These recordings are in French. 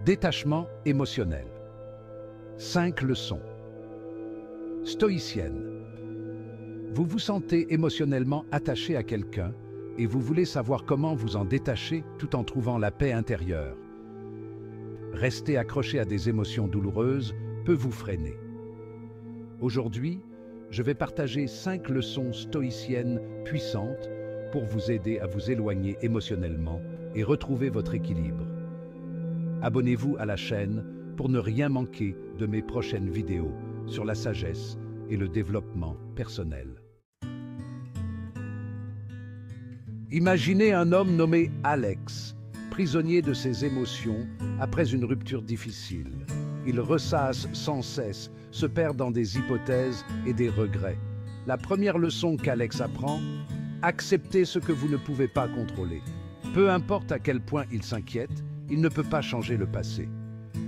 Détachement émotionnel. 5 leçons. Stoïcienne. Vous vous sentez émotionnellement attaché à quelqu'un et vous voulez savoir comment vous en détacher tout en trouvant la paix intérieure. Rester accroché à des émotions douloureuses peut vous freiner. Aujourd'hui, je vais partager 5 leçons stoïciennes puissantes pour vous aider à vous éloigner émotionnellement et retrouver votre équilibre. Abonnez-vous à la chaîne pour ne rien manquer de mes prochaines vidéos sur la sagesse et le développement personnel. Imaginez un homme nommé Alex, prisonnier de ses émotions après une rupture difficile. Il ressasse sans cesse, se perd dans des hypothèses et des regrets. La première leçon qu'Alex apprend, acceptez ce que vous ne pouvez pas contrôler. Peu importe à quel point il s'inquiète, il ne peut pas changer le passé.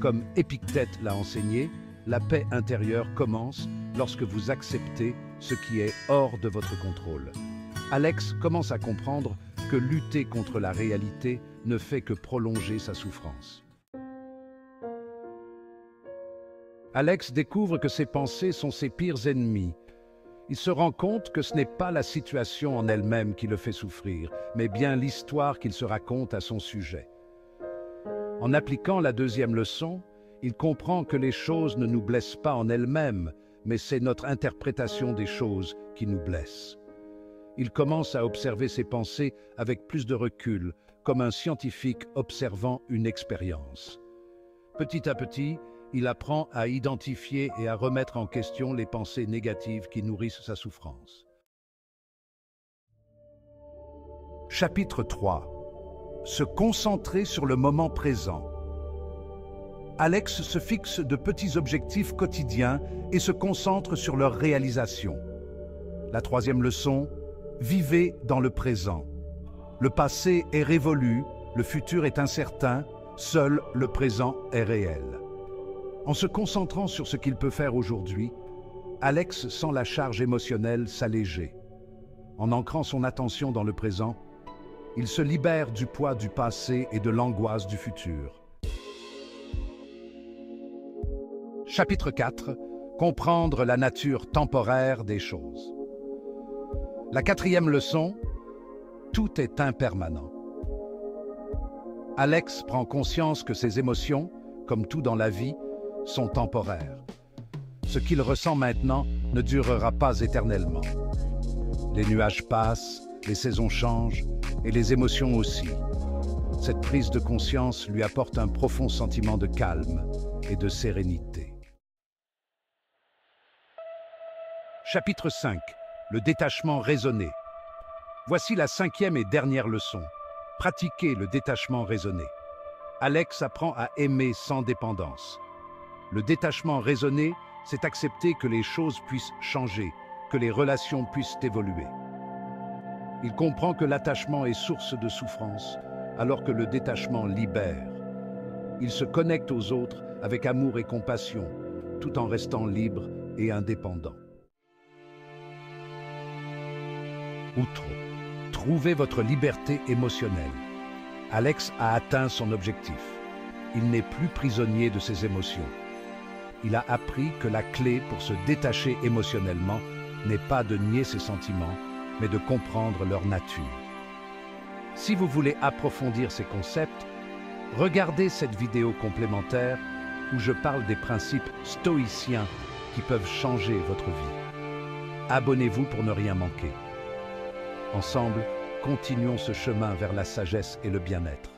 Comme Épictète l'a enseigné, la paix intérieure commence lorsque vous acceptez ce qui est hors de votre contrôle. Alex commence à comprendre que lutter contre la réalité ne fait que prolonger sa souffrance. Alex découvre que ses pensées sont ses pires ennemis. Il se rend compte que ce n'est pas la situation en elle-même qui le fait souffrir, mais bien l'histoire qu'il se raconte à son sujet. En appliquant la deuxième leçon, il comprend que les choses ne nous blessent pas en elles-mêmes, mais c'est notre interprétation des choses qui nous blesse. Il commence à observer ses pensées avec plus de recul, comme un scientifique observant une expérience. Petit à petit, il apprend à identifier et à remettre en question les pensées négatives qui nourrissent sa souffrance. Chapitre 3. Se concentrer sur le moment présent. Alex se fixe de petits objectifs quotidiens et se concentre sur leur réalisation. La troisième leçon, vivez dans le présent. Le passé est révolu, le futur est incertain, seul le présent est réel. En se concentrant sur ce qu'il peut faire aujourd'hui, Alex sent la charge émotionnelle s'alléger. En ancrant son attention dans le présent, il se libère du poids du passé et de l'angoisse du futur. Chapitre 4. Comprendre la nature temporaire des choses. La quatrième leçon, tout est impermanent. Alex prend conscience que ses émotions, comme tout dans la vie, sont temporaires. Ce qu'il ressent maintenant ne durera pas éternellement. Les nuages passent, les saisons changent, et les émotions aussi. Cette prise de conscience lui apporte un profond sentiment de calme et de sérénité. Chapitre 5. Le détachement raisonné. Voici la 5e et dernière leçon. Pratiquez le détachement raisonné. Alex apprend à aimer sans dépendance. Le détachement raisonné, c'est accepter que les choses puissent changer, que les relations puissent évoluer. Il comprend que l'attachement est source de souffrance, alors que le détachement libère. Il se connecte aux autres avec amour et compassion, tout en restant libre et indépendant. Outre, trouvez votre liberté émotionnelle. Alex a atteint son objectif. Il n'est plus prisonnier de ses émotions. Il a appris que la clé pour se détacher émotionnellement n'est pas de nier ses sentiments, mais de comprendre leur nature. Si vous voulez approfondir ces concepts, regardez cette vidéo complémentaire où je parle des principes stoïciens qui peuvent changer votre vie. Abonnez-vous pour ne rien manquer. Ensemble, continuons ce chemin vers la sagesse et le bien-être.